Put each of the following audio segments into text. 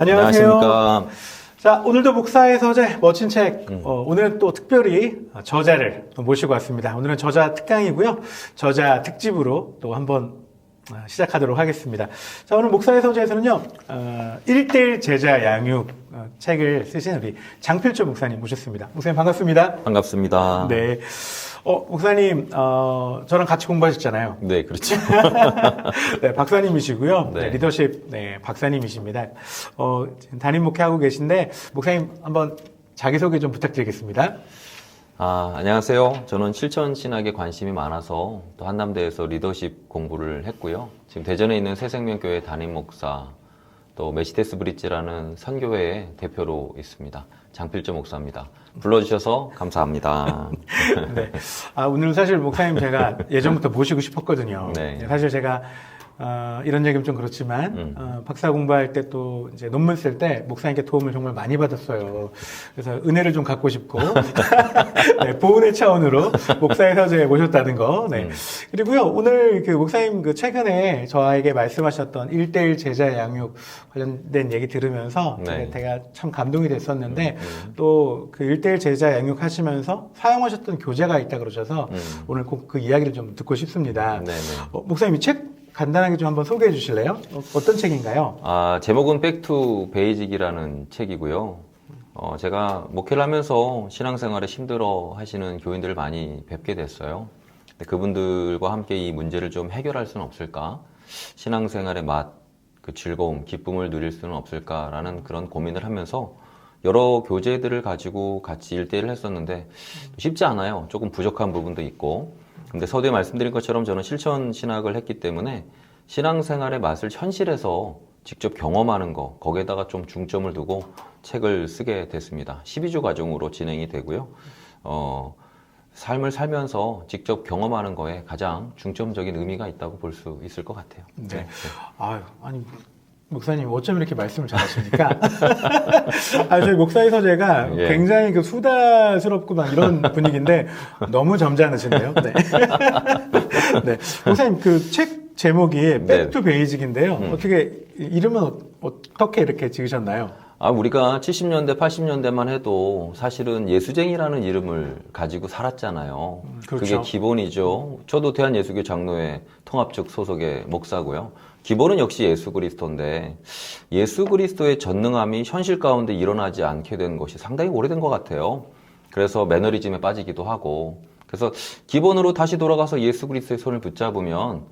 안녕하세요. 안녕하십니까. 자, 오늘도 목사의 서재 멋진 책, 오늘은 또 특별히 저자를 모시고 왔습니다. 오늘은 저자 특강이고요. 저자 특집으로 또 한번 시작하도록 하겠습니다. 자, 오늘 목사의 서재에서는요, 1대1 제자 양육 책을 쓰신 우리 장필조 목사님 모셨습니다. 목사님 반갑습니다. 반갑습니다. 네. 목사님, 저랑 같이 공부하셨잖아요. 네, 그렇죠. 네, 박사님이시고요. 네. 네, 리더십, 박사님이십니다. 지금 담임 목회하고 계신데, 목사님 한번 자기소개 좀 부탁드리겠습니다. 안녕하세요. 저는 실천 신학에 관심이 많아서 또 한남대에서 리더십 공부를 했고요. 지금 대전에 있는 새생명교회 담임 목사, 또 메시데스 브릿지라는 선교회의 대표로 있습니다. 장필조 목사입니다. 불러주셔서 감사합니다. 네. 오늘 사실 목사님 제가 예전부터 모시고 싶었거든요. 네. 사실 제가 이런 얘기는 좀 그렇지만 박사 공부할 때 또 이제 논문 쓸 때 목사님께 도움을 정말 많이 받았어요. 그래서 은혜를 좀 갖고 싶고 네, 보훈의 차원으로 목사의 서재에 모셨다는 거. 네. 그리고요 오늘 그 목사님 그 최근에 저에게 말씀하셨던 1대1 제자 양육 관련된 얘기 들으면서 네. 제가 참 감동이 됐었는데 또 그 1대1 제자 양육 하시면서 사용하셨던 교재가 있다 그러셔서 오늘 꼭 그 이야기를 좀 듣고 싶습니다. 네네. 목사님 이 책 간단하게 좀 한번 소개해 주실래요? 어떤 책인가요? 제목은 백투 베이직이라는 책이고요. 제가 목회를 하면서 신앙생활에 힘들어 하시는 교인들을 많이 뵙게 됐어요. 그분들과 함께 이 문제를 좀 해결할 수는 없을까? 신앙생활의 맛, 그 즐거움, 기쁨을 누릴 수는 없을까라는 그런 고민을 하면서 여러 교재들을 가지고 같이 1대1을 했었는데 쉽지 않아요. 조금 부족한 부분도 있고. 근데 서두에 말씀드린 것처럼 저는 실천 신학을 했기 때문에 신앙생활의 맛을 현실에서 직접 경험하는 거, 거기에다가 좀 중점을 두고 책을 쓰게 됐습니다. 12주 과정으로 진행이 되고요. 삶을 살면서 직접 경험하는 거에 가장 중점적인 의미가 있다고 볼 수 있을 것 같아요. 네. 아니 목사님 어쩜 이렇게 말씀을 잘하십니까? 저희 목사의 서재가 예. 굉장히 그 수다스럽고 막 이런 분위기인데 너무 점잖으시네요. 네. 네. 목사님 그 책 제목이 백투 베이직인데요. 어떻게 이름은 어떻게 이렇게 지으셨나요? 우리가 70년대, 80년대만 해도 사실은 예수쟁이라는 이름을 가지고 살았잖아요. 그렇죠. 그게 기본이죠. 저도 대한예수교 장로회 통합 측 소속의 목사고요. 기본은 역시 예수 그리스도인데 예수 그리스도의 전능함이 현실 가운데 일어나지 않게 된 것이 상당히 오래된 것 같아요. 그래서 매너리즘에 빠지기도 하고 그래서 기본으로 다시 돌아가서 예수 그리스도의 손을 붙잡으면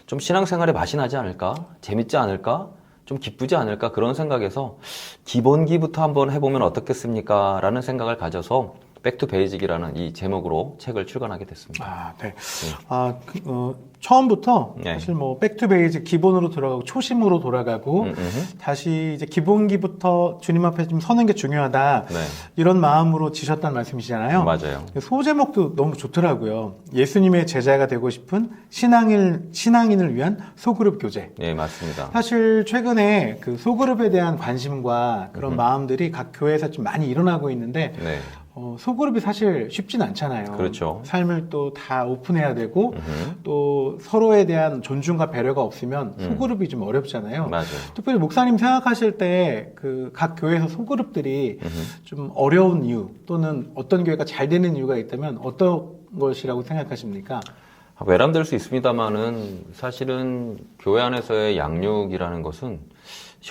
좀 신앙생활에 맛이 나지 않을까? 재밌지 않을까? 좀 기쁘지 않을까? 그런 생각에서 기본기부터 한번 해보면 어떻겠습니까? 라는 생각을 가져서 백투 베이직이라는 이 제목으로 책을 출간하게 됐습니다. 네. 처음부터 네. 사실 뭐 백투 베이직 기본으로 돌아가고 초심으로 돌아가고 다시 이제 기본기부터 주님 앞에 좀 서는 게 중요하다. 네. 이런 마음으로 지셨다는 말씀이시잖아요. 맞아요. 소제목도 너무 좋더라고요. 예수님의 제자가 되고 싶은 신앙인을 위한 소그룹 교재. 네, 맞습니다. 사실 최근에 그 소그룹에 대한 관심과 그런 마음들이 각 교회에서 좀 많이 일어나고 있는데 네. 소그룹이 사실 쉽진 않잖아요. 그렇죠. 삶을 또 다 오픈해야 되고 또 서로에 대한 존중과 배려가 없으면 소그룹이 좀 어렵잖아요. 맞아요. 특별히 목사님 생각하실 때 그 각 교회에서 소그룹들이 좀 어려운 이유 또는 어떤 교회가 잘 되는 이유가 있다면 어떤 것이라고 생각하십니까? 외람될 수 있습니다만은 사실은 교회 안에서의 양육이라는 것은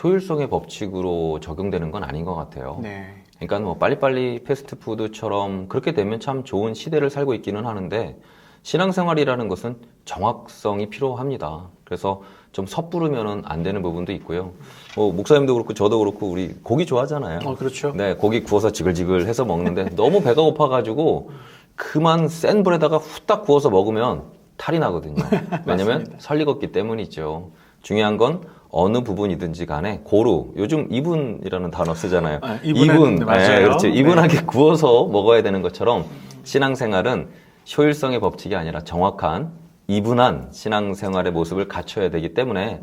효율성의 법칙으로 적용되는 건 아닌 것 같아요. 네. 그러니까 뭐 빨리빨리 패스트푸드처럼 그렇게 되면 참 좋은 시대를 살고 있기는 하는데 신앙생활이라는 것은 정확성이 필요합니다. 그래서 좀 섣부르면은 안 되는 부분도 있고요. 목사님도 그렇고 저도 그렇고 우리 고기 좋아하잖아요. 그렇죠. 네, 고기 구워서 지글지글 해서 먹는데 너무 배가 고파가지고 그만 센 불에다가 후딱 구워서 먹으면 탈이 나거든요. 왜냐면 설익었기 때문이죠. 중요한 건 어느 부분이든지 간에 고루, 요즘 이분이라는 단어 쓰잖아요. 이분, 맞아요. 네, 그렇죠. 이분하게 구워서 먹어야 되는 것처럼 신앙생활은 효율성의 법칙이 아니라 정확한 이분한 신앙생활의 모습을 갖춰야 되기 때문에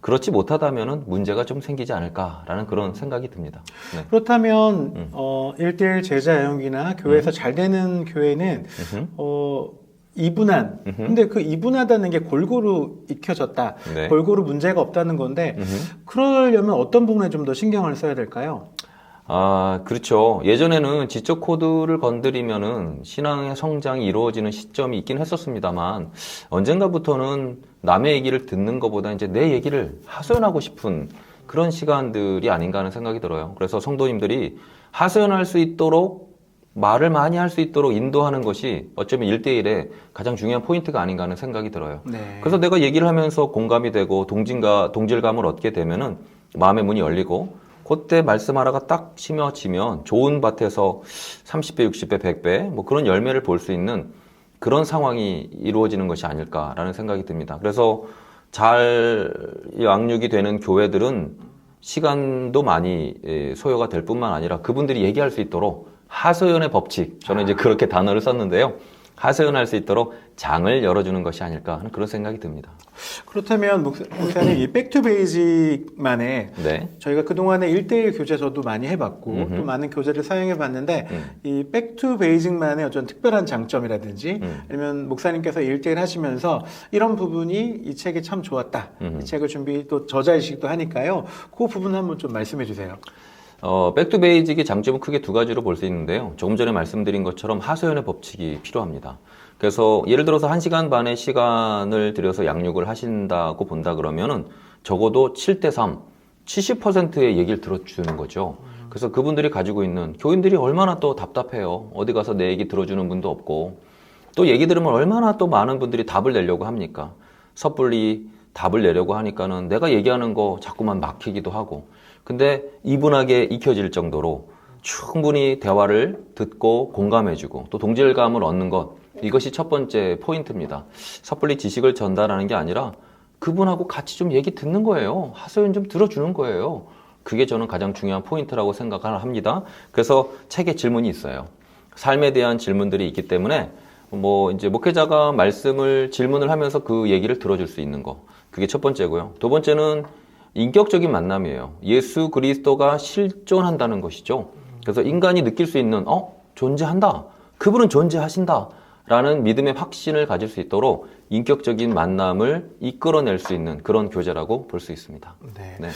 그렇지 못하다면은 문제가 좀 생기지 않을까라는 그런 생각이 듭니다. 네. 그렇다면 1대1 제자 양육이나 교회에서 잘 되는 교회는 이분한. 근데 그 이분하다는 게 골고루 익혀졌다. 네. 골고루 문제가 없다는 건데 그러려면 어떤 부분에 좀 더 신경을 써야 될까요? 그렇죠. 예전에는 지적 코드를 건드리면은 신앙의 성장이 이루어지는 시점이 있긴 했었습니다만 언젠가부터는 남의 얘기를 듣는 것보다 이제 내 얘기를 하소연하고 싶은 그런 시간들이 아닌가 하는 생각이 들어요. 그래서 성도님들이 하소연할 수 있도록 말을 많이 할 수 있도록 인도하는 것이 어쩌면 1대1의 가장 중요한 포인트가 아닌가 하는 생각이 들어요. 네. 그래서 내가 얘기를 하면서 공감이 되고 동질감을 얻게 되면은 마음의 문이 열리고 그때 말씀하다가 딱 심어지면 좋은 밭에서 30배, 60배, 100배 뭐 그런 열매를 볼 수 있는 그런 상황이 이루어지는 것이 아닐까라는 생각이 듭니다. 그래서 잘 양육이 되는 교회들은 시간도 많이 소요가 될 뿐만 아니라 그분들이 얘기할 수 있도록 하소연의 법칙, 저는 이제 그렇게 단어를 썼는데요. 하소연할 수 있도록 장을 열어주는 것이 아닐까 하는 그런 생각이 듭니다. 그렇다면 목사님 이 백투베이직만의 네. 저희가 그동안에 1대1 교재 저도 많이 해봤고 또 많은 교재를 사용해봤는데 이 백투베이직만의 어떤 특별한 장점이라든지 아니면 목사님께서 1대1 하시면서 이런 부분이 이 책이 참 좋았다. 이 책을 준비 또 저자이시기도 하니까요. 그 부분 한번 좀 말씀해 주세요. 백투베이직의 장점은 크게 두 가지로 볼 수 있는데요. 조금 전에 말씀드린 것처럼 하소연의 법칙이 필요합니다. 그래서 예를 들어서 1시간 반의 시간을 들여서 양육을 하신다고 본다 그러면은 적어도 7대3, 70%의 얘기를 들어주는 거죠. 그래서 그분들이 가지고 있는 교인들이 얼마나 또 답답해요. 어디 가서 내 얘기 들어주는 분도 없고 또 얘기 들으면 얼마나 또 많은 분들이 답을 내려고 합니까? 섣불리 답을 내려고 하니까는 내가 얘기하는 거 자꾸만 막히기도 하고 근데 이분하게 익혀질 정도로 충분히 대화를 듣고 공감해주고 또 동질감을 얻는 것 이것이 첫 번째 포인트입니다. 섣불리 지식을 전달하는 게 아니라 그분하고 같이 좀 얘기 듣는 거예요. 하소연 좀 들어주는 거예요. 그게 저는 가장 중요한 포인트라고 생각을 합니다. 그래서 책에 질문이 있어요. 삶에 대한 질문들이 있기 때문에 뭐 이제 목회자가 질문을 하면서 그 얘기를 들어줄 수 있는 거. 그게 첫 번째고요. 두 번째는 인격적인 만남이에요. 예수 그리스도가 실존한다는 것이죠. 그래서 인간이 느낄 수 있는 존재한다. 그분은 존재하신다. 라는 믿음의 확신을 가질 수 있도록 인격적인 만남을 이끌어낼 수 있는 그런 교재라고 볼 수 있습니다. 네. 네.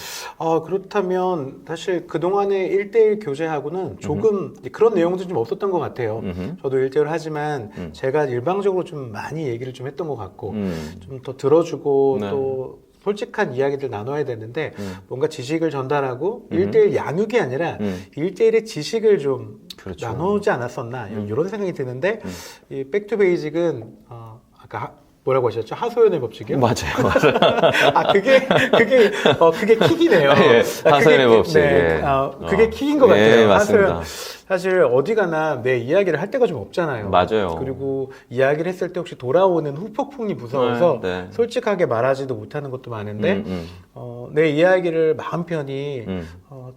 그렇다면 사실 그동안의 1대1 교재하고는 조금 그런 내용도 좀 없었던 것 같아요. 저도 1대1 하지만 제가 일방적으로 좀 많이 얘기를 좀 했던 것 같고 좀 더 들어주고 네. 또 솔직한 이야기들 나눠야 되는데 뭔가 지식을 전달하고 1대1 양육이 아니라 1대1의 지식을 좀 그렇죠. 나누지 않았었나 이런 생각이 드는데 이 백투베이직은 아까 뭐라고 하셨죠? 하소연의 법칙이요? 맞아요. 그게 킥이네요. 예, 하소연의 법칙. 네, 예. 그게 킥인 것 같아요. 예, 맞습니다. 사실 어디 가나 내 이야기를 할 데가 좀 없잖아요. 맞아요. 그리고 이야기를 했을 때 혹시 돌아오는 후폭풍이 무서워서 네. 솔직하게 말하지도 못하는 것도 많은데 내 이야기를 마음 편히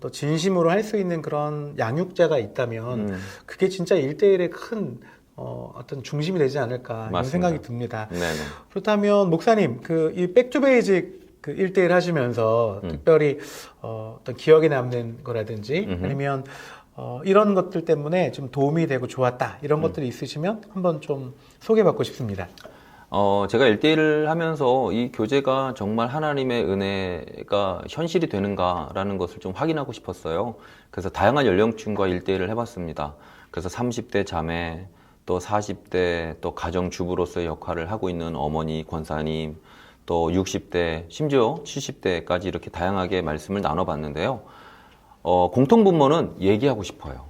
또 진심으로 할 수 있는 그런 양육자가 있다면 그게 진짜 1대1의 큰 어떤 중심이 되지 않을까 이런 맞습니다. 생각이 듭니다. 네네. 그렇다면 목사님 이 백투베이직 1대1 하시면서 특별히 어떤 기억에 남는 거라든지 아니면 이런 것들 때문에 좀 도움이 되고 좋았다 이런 것들이 있으시면 한번 좀 소개받고 싶습니다. 제가 1대1을 하면서 이 교재가 정말 하나님의 은혜가 현실이 되는가라는 것을 좀 확인하고 싶었어요. 그래서 다양한 연령층과 1대1을 해봤습니다. 그래서 30대 자매, 또 40대, 또 가정주부로서의 역할을 하고 있는 어머니, 권사님, 또 60대, 심지어 70대까지 이렇게 다양하게 말씀을 나눠봤는데요. 공통분모는 얘기하고 싶어요.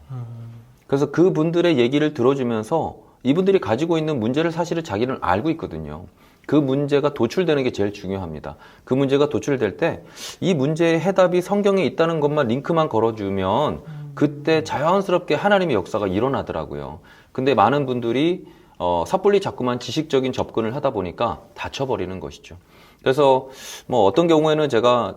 그래서 그분들의 얘기를 들어주면서 이분들이 가지고 있는 문제를 사실은 자기는 알고 있거든요. 그 문제가 도출되는 게 제일 중요합니다. 그 문제가 도출될 때 이 문제의 해답이 성경에 있다는 것만 링크만 걸어주면 그때 자연스럽게 하나님의 역사가 일어나더라고요. 근데 많은 분들이 섣불리 자꾸만 지식적인 접근을 하다 보니까 다쳐버리는 것이죠. 그래서 뭐 어떤 경우에는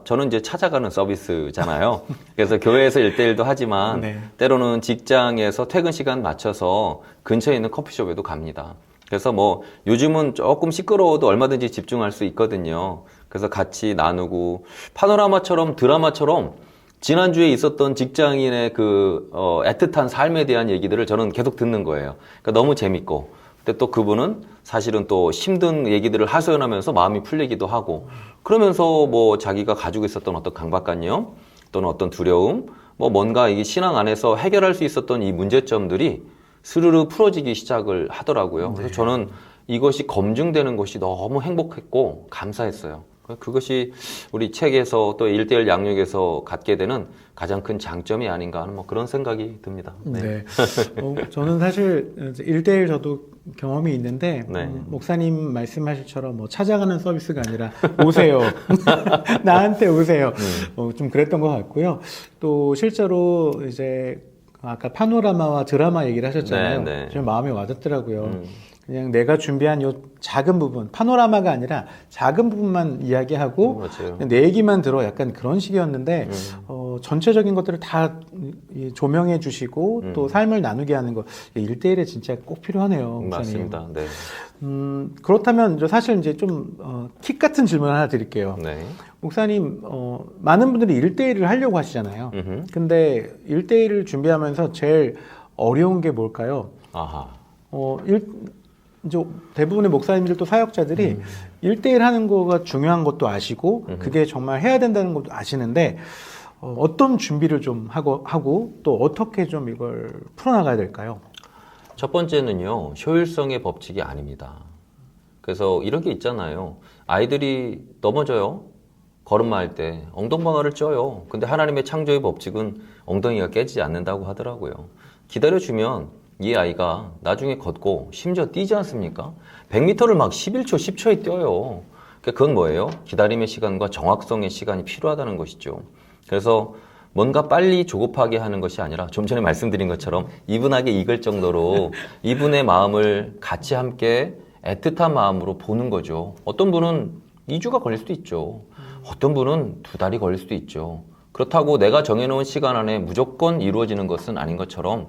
저는 이제 찾아가는 서비스잖아요. 그래서 교회에서 1대1도 하지만 네. 때로는 직장에서 퇴근 시간 맞춰서 근처에 있는 커피숍에도 갑니다. 그래서 뭐 요즘은 조금 시끄러워도 얼마든지 집중할 수 있거든요. 그래서 같이 나누고 파노라마처럼 드라마처럼 지난주에 있었던 직장인의 애틋한 삶에 대한 얘기들을 저는 계속 듣는 거예요. 그러니까 너무 재밌고, 근데 또 그분은 사실은 또 힘든 얘기들을 하소연하면서 마음이 풀리기도 하고, 그러면서 뭐 자기가 가지고 있었던 어떤 강박관념 또는 어떤 두려움, 뭐 뭔가 이 신앙 안에서 해결할 수 있었던 이 문제점들이 스르르 풀어지기 시작을 하더라고요. 그래서 저는 이것이 검증되는 것이 너무 행복했고 감사했어요. 그것이 우리 책에서 또 1대1 양육에서 갖게 되는 가장 큰 장점이 아닌가 하는 뭐 그런 생각이 듭니다. 네. 저는 사실 1대1 저도 경험이 있는데 네. 목사님 말씀하실처럼 뭐 찾아가는 서비스가 아니라 오세요. 나한테 오세요. 좀 그랬던 것 같고요. 또 실제로 이제 아까 파노라마와 드라마 얘기를 하셨잖아요. 네, 네. 좀 마음에 와닿더라고요. 그냥 내가 준비한 요 작은 부분, 파노라마가 아니라 작은 부분만 이야기하고 맞아요. 그냥 내 얘기만 들어 약간 그런 식이었는데 전체적인 것들을 다 조명해 주시고 또 삶을 나누게 하는 거 1대1에 진짜 꼭 필요하네요. 목사님. 맞습니다. 네. 그렇다면 사실 이제 좀 킥 같은 질문 하나 드릴게요. 네. 목사님, 많은 분들이 1대1을 하려고 하시잖아요. 근데 1대1을 준비하면서 제일 어려운 게 뭘까요? 아하. 이제 대부분의 목사님들도 사역자들이 1대1 하는 거가 중요한 것도 아시고 그게 정말 해야 된다는 것도 아시는데 어떤 준비를 좀 하고 또 어떻게 좀 이걸 풀어나가야 될까요? 첫 번째는요, 효율성의 법칙이 아닙니다. 그래서 이런 게 있잖아요. 아이들이 넘어져요. 걸음마 할 때 엉덩방아를 쪄요. 근데 하나님의 창조의 법칙은 엉덩이가 깨지지 않는다고 하더라고요. 기다려주면 이 아이가 나중에 걷고 심지어 뛰지 않습니까? 100m를 막 11초, 10초에 뛰어요. 그건 뭐예요? 기다림의 시간과 정확성의 시간이 필요하다는 것이죠. 그래서 뭔가 빨리 조급하게 하는 것이 아니라 좀 전에 말씀드린 것처럼 이분하게 익을 정도로 이분의 마음을 같이 함께 애틋한 마음으로 보는 거죠. 어떤 분은 2주가 걸릴 수도 있죠. 어떤 분은 2달이 걸릴 수도 있죠. 그렇다고 내가 정해놓은 시간 안에 무조건 이루어지는 것은 아닌 것처럼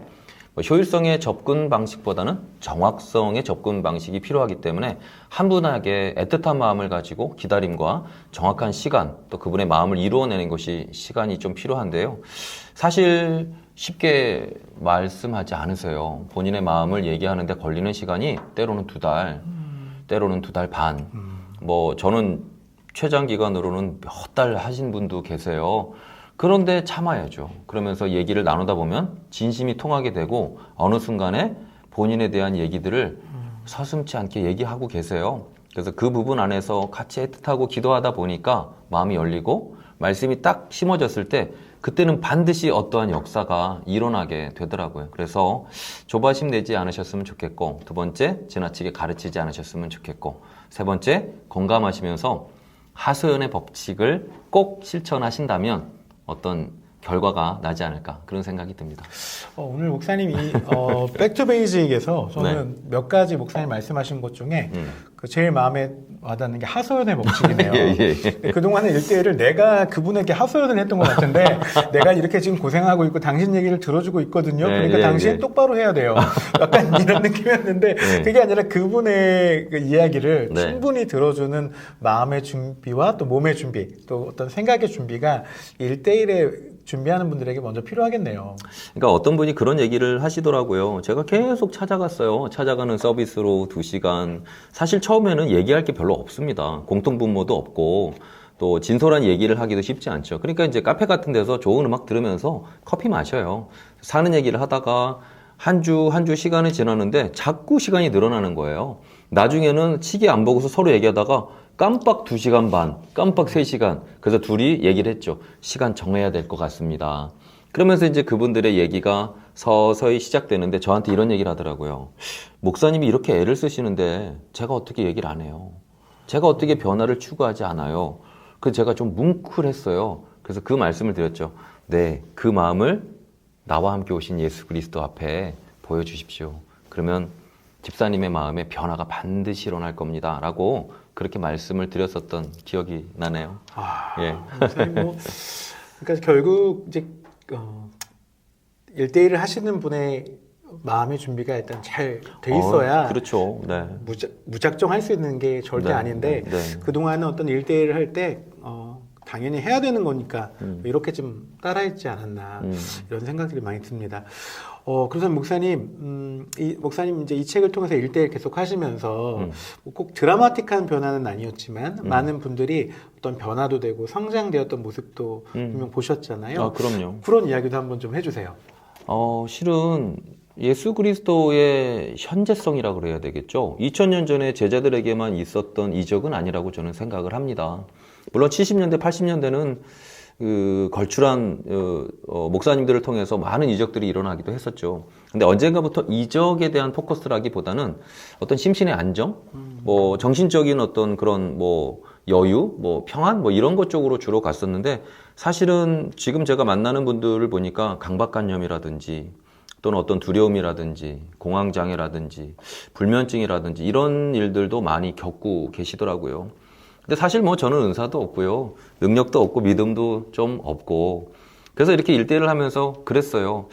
효율성의 접근 방식보다는 정확성의 접근 방식이 필요하기 때문에 한 분에게 애틋한 마음을 가지고 기다림과 정확한 시간, 또 그분의 마음을 이루어내는 것이 시간이 좀 필요한데요. 사실 쉽게 말씀하지 않으세요. 본인의 마음을 얘기하는데 걸리는 시간이 때로는 2달, 때로는 2달 반. 뭐 저는 최장 기간으로는 몇 달 하신 분도 계세요. 그런데 참아야죠. 그러면서 얘기를 나누다 보면 진심이 통하게 되고 어느 순간에 본인에 대한 얘기들을 서슴지 않게 얘기하고 계세요. 그래서 그 부분 안에서 같이 애틋하고 기도하다 보니까 마음이 열리고 말씀이 딱 심어졌을 때 그때는 반드시 어떠한 역사가 일어나게 되더라고요. 그래서 조바심 내지 않으셨으면 좋겠고, 두 번째, 지나치게 가르치지 않으셨으면 좋겠고, 세 번째, 공감하시면서 하소연의 법칙을 꼭 실천하신다면 어떤 결과가 나지 않을까 그런 생각이 듭니다. 오늘 목사님이 백투베이직에서 저는 몇 가지 목사님 말씀하신 것 중에 그 제일 마음에 와닿는 게 하소연의 법칙이네요. 그동안의 1대1을 내가 그분에게 하소연을 했던 것 같은데 내가 이렇게 지금 고생하고 있고 당신 얘기를 들어주고 있거든요. 그러니까 당신 똑바로 해야 돼요. 약간 이런 느낌이었는데 그게 아니라 그분의 그 이야기를 충분히 들어주는 마음의 준비와 또 몸의 준비 또 어떤 생각의 준비가 1대1에 준비하는 분들에게 먼저 필요하겠네요. 그러니까 어떤 분이 그런 얘기를 하시더라고요. 제가 계속 찾아갔어요. 찾아가는 서비스로 2시간. 사실 처음에는 얘기할 게 별로 없습니다. 공통분모도 없고 또 진솔한 얘기를 하기도 쉽지 않죠. 그러니까 이제 카페 같은 데서 좋은 음악 들으면서 커피 마셔요. 사는 얘기를 하다가 한 주 시간이 지났는데 자꾸 시간이 늘어나는 거예요. 나중에는 시계 안 보고서 서로 얘기하다가 깜빡 2시간 반, 깜빡 3시간. 그래서 둘이 얘기를 했죠. 시간 정해야 될 것 같습니다. 그러면서 이제 그분들의 얘기가 서서히 시작되는데 저한테 이런 얘기를 하더라고요. 목사님이 이렇게 애를 쓰시는데 제가 어떻게 얘기를 안 해요? 제가 어떻게 변화를 추구하지 않아요? 그래서 제가 좀 뭉클했어요. 그래서 그 말씀을 드렸죠. 네, 그 마음을 나와 함께 오신 예수 그리스도 앞에 보여주십시오. 그러면 집사님의 마음에 변화가 반드시 일어날 겁니다. 라고 그렇게 말씀을 드렸었던 기억이 나네요. 예. 그러니까 결국 이제 1대1을 하시는 분의 마음의 준비가 일단 잘 돼 있어야 그렇죠. 네. 무작정 할 수 있는 게 절대 네, 아닌데 네. 그동안은 어떤 1대1을 할 때 당연히 해야 되는 거니까 이렇게 좀 따라했지 않았나 이런 생각들이 많이 듭니다. 그래서 목사님, 목사님 이제 이 책을 통해서 1대1 계속 하시면서 꼭 드라마틱한 변화는 아니었지만 많은 분들이 어떤 변화도 되고 성장되었던 모습도 분명 보셨잖아요. 아, 그럼요. 그런 이야기도 한번 좀 해주세요. 실은 예수 그리스도의 현재성이라 그래야 되겠죠. 2000년 전에 제자들에게만 있었던 이적은 아니라고 저는 생각을 합니다. 물론 70년대, 80년대는 그 걸출한 목사님들을 통해서 많은 이적들이 일어나기도 했었죠. 근데 언젠가부터 이적에 대한 포커스라기보다는 어떤 심신의 안정, 뭐 정신적인 어떤 그런 뭐 여유, 뭐 평안, 뭐 이런 것 쪽으로 주로 갔었는데 사실은 지금 제가 만나는 분들을 보니까 강박관념이라든지 또는 어떤 두려움이라든지 공황장애라든지 불면증이라든지 이런 일들도 많이 겪고 계시더라고요. 근데 사실 뭐 저는 은사도 없고요. 능력도 없고 믿음도 좀 없고 그래서 이렇게 1대1을 하면서 그랬어요.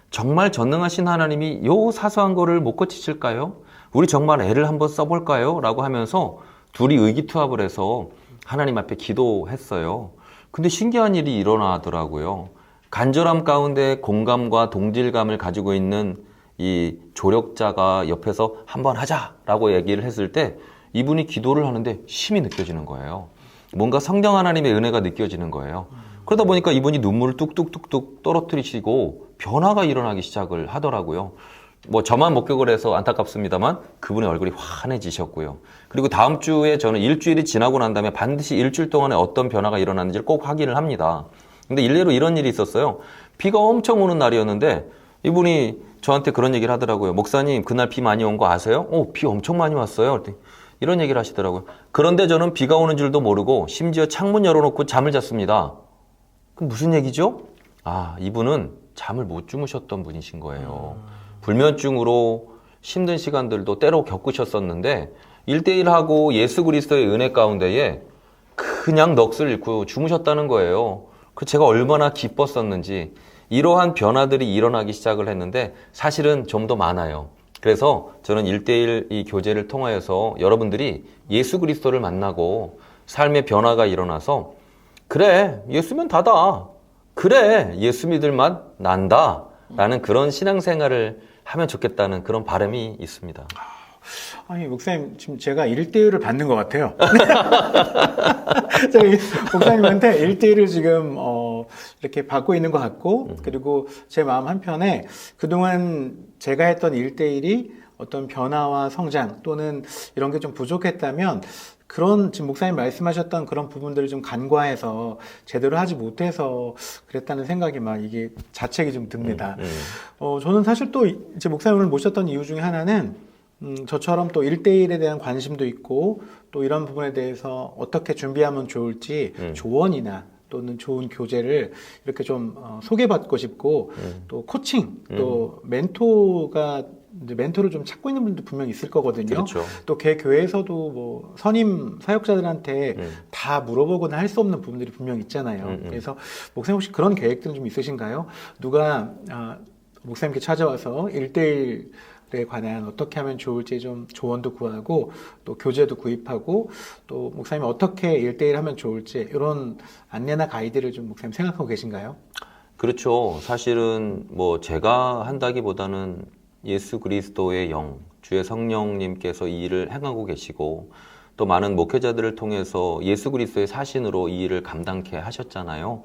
정말 전능하신 하나님이 요 사소한 거를 못 고치실까요? 우리 정말 애를 한번 써볼까요? 라고 하면서 둘이 의기투합을 해서 하나님 앞에 기도했어요. 근데 신기한 일이 일어나더라고요. 간절함 가운데 공감과 동질감을 가지고 있는 이 조력자가 옆에서 한번 하자라고 얘기를 했을 때 이분이 기도를 하는데 힘이 느껴지는 거예요. 뭔가 성령 하나님의 은혜가 느껴지는 거예요. 그러다 보니까 이분이 눈물을 뚝뚝뚝뚝 떨어뜨리시고 변화가 일어나기 시작을 하더라고요. 뭐 저만 목격을 해서 안타깝습니다만 그분의 얼굴이 환해지셨고요. 그리고 다음 주에 저는 일주일이 지나고 난 다음에 반드시 일주일 동안에 어떤 변화가 일어났는지를 꼭 확인을 합니다. 근데 일례로 이런 일이 있었어요. 비가 엄청 오는 날이었는데 이분이 저한테 그런 얘기를 하더라고요. 목사님, 그날 비 많이 온 거 아세요? 비 엄청 많이 왔어요. 그랬더니 이런 얘기를 하시더라고요. 그런데 저는 비가 오는 줄도 모르고 심지어 창문 열어놓고 잠을 잤습니다. 그럼 무슨 얘기죠? 이분은 잠을 못 주무셨던 분이신 거예요. 불면증으로 힘든 시간들도 때로 겪으셨었는데 1대1하고 예수 그리스도의 은혜 가운데에 그냥 넋을 잃고 주무셨다는 거예요. 그 제가 얼마나 기뻤었는지 이러한 변화들이 일어나기 시작을 했는데 사실은 좀 더 많아요. 그래서 저는 1대1 이 교제를 통하여서 여러분들이 예수 그리스도를 만나고 삶의 변화가 일어나서 그래 예수면 다다 그래 예수 믿을 맛 난다 라는 그런 신앙생활을 하면 좋겠다는 그런 바람이 있습니다. 아니 목사님 지금 제가 1대1을 받는 것 같아요. 제가 목사님한테 1대1을 지금 이렇게 받고 있는 것 같고 그리고 제 마음 한편에 그동안 제가 했던 1대1이 어떤 변화와 성장 또는 이런 게 좀 부족했다면 그런 지금 목사님 말씀하셨던 그런 부분들을 좀 간과해서 제대로 하지 못해서 그랬다는 생각이 막 이게 자책이 좀 듭니다. 저는 사실 또 이제 목사님을 모셨던 이유 중에 하나는 저처럼 또 1대1에 대한 관심도 있고 또 이런 부분에 대해서 어떻게 준비하면 좋을지 조언이나 또는 좋은 교재를 이렇게 좀 소개받고 싶고 또 코칭 또 멘토를 좀 찾고 있는 분도 분명히 있을 거거든요. 그렇죠. 또 개 교회에서도 뭐 선임 사역자들한테 다 물어보거나 할 수 없는 부분들이 분명히 있잖아요. 그래서 목사님 혹시 그런 계획들은 좀 있으신가요? 누가 목사님께 찾아와서 1대1에 관한 어떻게 하면 좋을지 좀 조언도 구하고 또 교재도 구입하고 또 목사님이 어떻게 1대1 하면 좋을지 이런 안내나 가이드를 좀 목사님 생각하고 계신가요? 그렇죠. 사실은 뭐 제가 한다기보다는 예수 그리스도의 영, 주의 성령님께서 이 일을 행하고 계시고 또 많은 목회자들을 통해서 예수 그리스도의 사신으로 이 일을 감당케 하셨잖아요.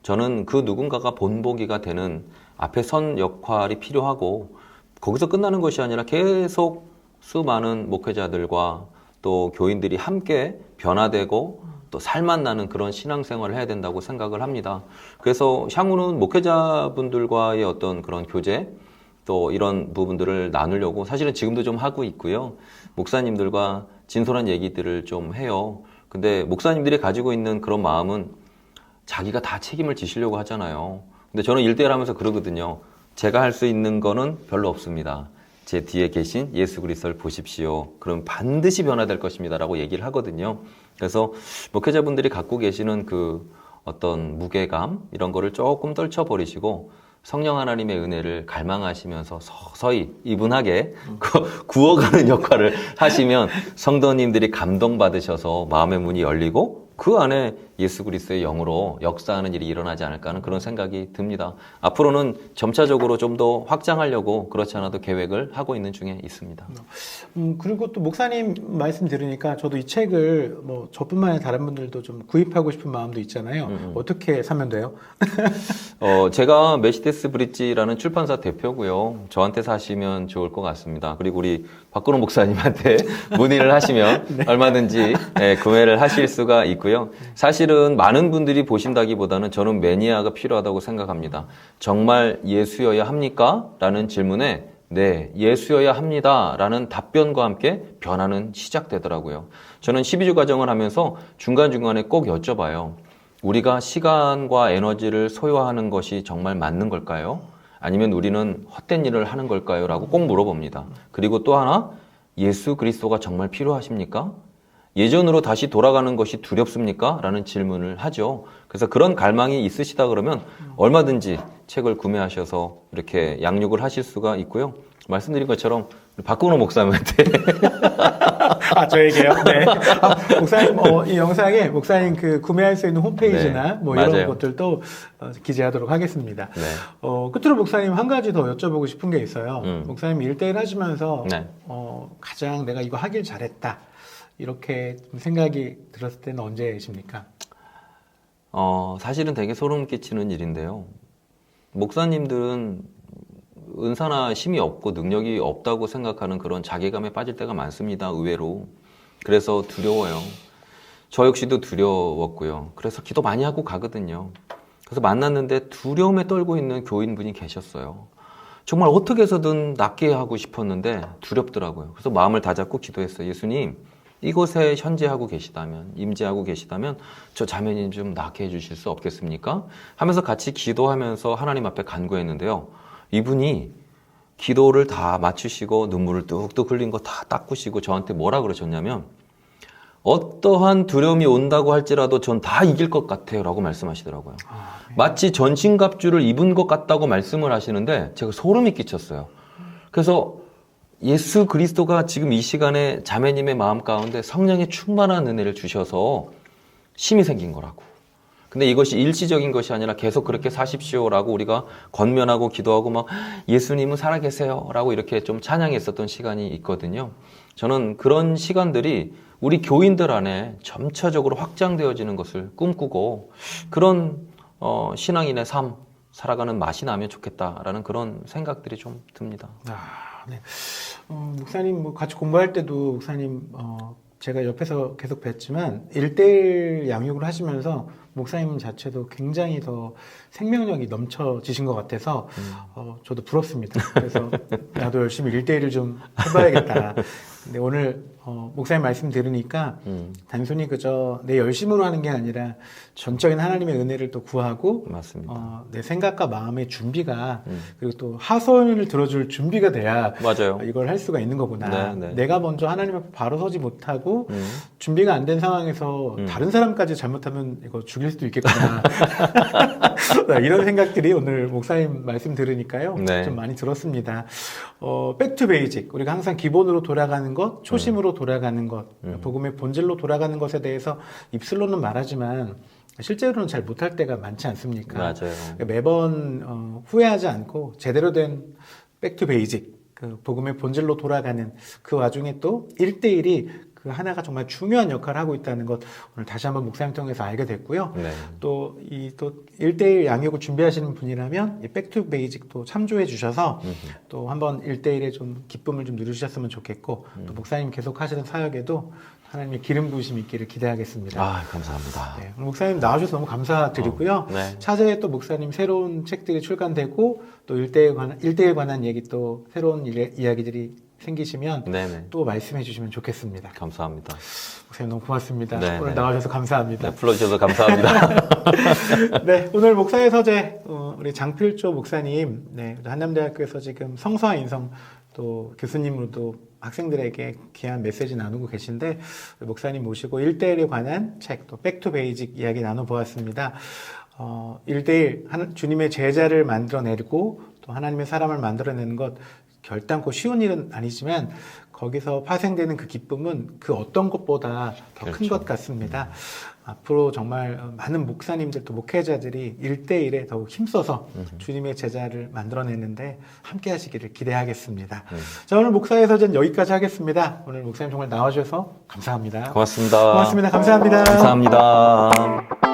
저는 그 누군가가 본보기가 되는 앞에 선 역할이 필요하고 거기서 끝나는 것이 아니라 계속 수많은 목회자들과 또 교인들이 함께 변화되고 또 살맛나는 그런 신앙생활을 해야 된다고 생각을 합니다. 그래서 향후는 목회자분들과의 어떤 그런 교제 또 이런 부분들을 나누려고 사실은 지금도 좀 하고 있고요. 목사님들과 진솔한 얘기들을 좀 해요. 근데 목사님들이 가지고 있는 그런 마음은 자기가 다 책임을 지시려고 하잖아요. 근데 저는 1대1 하면서 그러거든요. 제가 할 수 있는 거는 별로 없습니다. 제 뒤에 계신 예수 그리스도를 보십시오. 그럼 반드시 변화될 것입니다. 라고 얘기를 하거든요. 그래서 목회자분들이 갖고 계시는 그 어떤 무게감 이런 거를 조금 떨쳐버리시고 성령 하나님의 은혜를 갈망하시면서 서서히 이분하게 구워가는 역할을 하시면 성도님들이 감동받으셔서 마음의 문이 열리고 그 안에 예수 그리스도의 영으로 역사하는 일이 일어나지 않을까 하는 그런 생각이 듭니다. 앞으로는 점차적으로 좀 더 확장하려고 그렇지 않아도 계획을 하고 있는 중에 있습니다. 그리고 또 목사님 말씀 들으니까 저도 이 책을 뭐 저뿐만 아니라 다른 분들도 좀 구입하고 싶은 마음도 있잖아요. 어떻게 사면 돼요? 제가 메시데스 브릿지라는 출판사 대표고요. 저한테 사시면 좋을 것 같습니다. 그리고 우리 박근호 목사님한테 문의를 하시면 네. 얼마든지 구매를 하실 수가 있고요. 사실은 많은 분들이 보신다기보다는 저는 매니아가 필요하다고 생각합니다. 정말 예수여야 합니까? 라는 질문에 네, 예수여야 합니다. 라는 답변과 함께 변화는 시작되더라고요. 저는 12주 과정을 하면서 중간중간에 꼭 여쭤봐요. 우리가 시간과 에너지를 소요하는 것이 정말 맞는 걸까요? 아니면 우리는 헛된 일을 하는 걸까요? 라고 꼭 물어봅니다. 그리고 또 하나, 예수 그리스도가 정말 필요하십니까? 예전으로 다시 돌아가는 것이 두렵습니까? 라는 질문을 하죠. 그래서 그런 갈망이 있으시다 그러면 얼마든지 책을 구매하셔서 이렇게 양육을 하실 수가 있고요. 말씀드린 것처럼 박근호 목사님한테 저에게요? 네. 목사님, 이 영상에 목사님 그 구매할 수 있는 홈페이지나 네, 뭐 이런 맞아요. 것들도 기재하도록 하겠습니다. 네. 끝으로 목사님 한 가지 더 여쭤보고 싶은 게 있어요. 목사님 1대1 하시면서 네. 가장 내가 이거 하길 잘했다. 이렇게 생각이 들었을 때는 언제십니까? 사실은 되게 소름 끼치는 일인데요. 목사님들은 은사나 힘이 없고 능력이 없다고 생각하는 그런 자괴감에 빠질 때가 많습니다. 의외로. 그래서 두려워요. 저 역시도 두려웠고요. 그래서 기도 많이 하고 가거든요. 그래서 만났는데 두려움에 떨고 있는 교인분이 계셨어요. 정말 어떻게 해서든 낫게 하고 싶었는데 두렵더라고요. 그래서 마음을 다잡고 기도했어요. 예수님, 이곳에 현재하고 계시다면, 임재하고 계시다면 저 자매님 좀 낫게 해주실 수 없겠습니까? 하면서 같이 기도하면서 하나님 앞에 간구했는데요. 이분이 기도를 다 마치시고 눈물을 뚝뚝 흘린 거 다 닦으시고 저한테 뭐라 그러셨냐면 어떠한 두려움이 온다고 할지라도 전 다 이길 것 같아요 라고 말씀하시더라고요. 네. 마치 전신갑주를 입은 것 같다고 말씀을 하시는데 제가 소름이 끼쳤어요. 그래서 예수 그리스도가 지금 이 시간에 자매님의 마음 가운데 성령의 충만한 은혜를 주셔서 힘이 생긴 거라고. 근데 이것이 일시적인 것이 아니라 계속 그렇게 사십시오라고 우리가 권면하고 기도하고 막 예수님은 살아계세요 라고 이렇게 좀 찬양했었던 시간이 있거든요. 저는 그런 시간들이 우리 교인들 안에 점차적으로 확장되어지는 것을 꿈꾸고 그런 신앙인의 삶 살아가는 맛이 나면 좋겠다라는 그런 생각들이 좀 듭니다. 네. 목사님 뭐 같이 공부할 때도 목사님 제가 옆에서 계속 뵀지만 1대1 양육을 하시면서 목사님 자체도 굉장히 더 생명력이 넘쳐지신 것 같아서 저도 부럽습니다. 그래서 나도 열심히 1대1을 좀 해봐야겠다. 근데 오늘 목사님 말씀 들으니까 단순히 그저 내 열심으로 하는 게 아니라 전적인 하나님의 은혜를 또 구하고 맞습니다. 내 생각과 마음의 준비가 그리고 또 하소연을 들어줄 준비가 돼야 맞아요. 이걸 할 수가 있는 거구나. 네, 네. 내가 먼저 하나님 앞에 바로 서지 못하고 준비가 안 된 상황에서 다른 사람까지 잘못하면 이거 죽일 수도 있겠구나. 이런 생각들이 오늘 목사님 말씀 들으니까요. 네. 좀 많이 들었습니다. 백투 베이직. 우리가 항상 기본으로 돌아가는 것, 초심으로 돌아가는 것, 복음의 본질로 돌아가는 것에 대해서 입술로는 말하지만 실제로는 잘 못할 때가 많지 않습니까? 맞아요. 매번 후회하지 않고 제대로 된 백투 베이직, 그 복음의 본질로 돌아가는 그 와중에 또 1대1이 그 하나가 정말 중요한 역할을 하고 있다는 것 오늘 다시 한번 목사님 통해서 알게 됐고요. 네. 또 1대1 양육을 준비하시는 분이라면 이 백투 베이직도 참조해 주셔서 또 한번 1대1의 좀 기쁨을 좀 누리셨으면 좋겠고 또 목사님 계속 하시는 사역에도 하나님의 기름 부으심 있기를 기대하겠습니다. 감사합니다. 네, 오늘 목사님 나와주셔서 너무 감사드리고요. 네. 차제에 또 목사님 새로운 책들이 출간되고 또 1대1 관한 얘기 또 새로운 이야기들이 생기시면 네네. 또 말씀해 주시면 좋겠습니다. 감사합니다. 목사님 너무 고맙습니다. 네, 오늘 네. 나와주셔서 감사합니다. 네, 불러주셔서 감사합니다. 네, 오늘 목사의 서재 우리 장필조 목사님 한남대학교에서 지금 성서와 인성 또 교수님으로도 학생들에게 귀한 메시지 나누고 계신데 목사님 모시고 1대1에 관한 책 또 백투 베이직 이야기 나눠보았습니다. 1대1 주님의 제자를 만들어내고 또 하나님의 사람을 만들어내는 것 결단코 쉬운 일은 아니지만 거기서 파생되는 그 기쁨은 그 어떤 것보다 더 큰 것 같습니다. 앞으로 정말 많은 목사님들 또 목회자들이 1대1에 더욱 힘써서 주님의 제자를 만들어내는데 함께 하시기를 기대하겠습니다. 자, 오늘 목사의 서전 여기까지 하겠습니다. 오늘 목사님 정말 나와주셔서 감사합니다. 고맙습니다. 고맙습니다. 감사합니다. 감사합니다.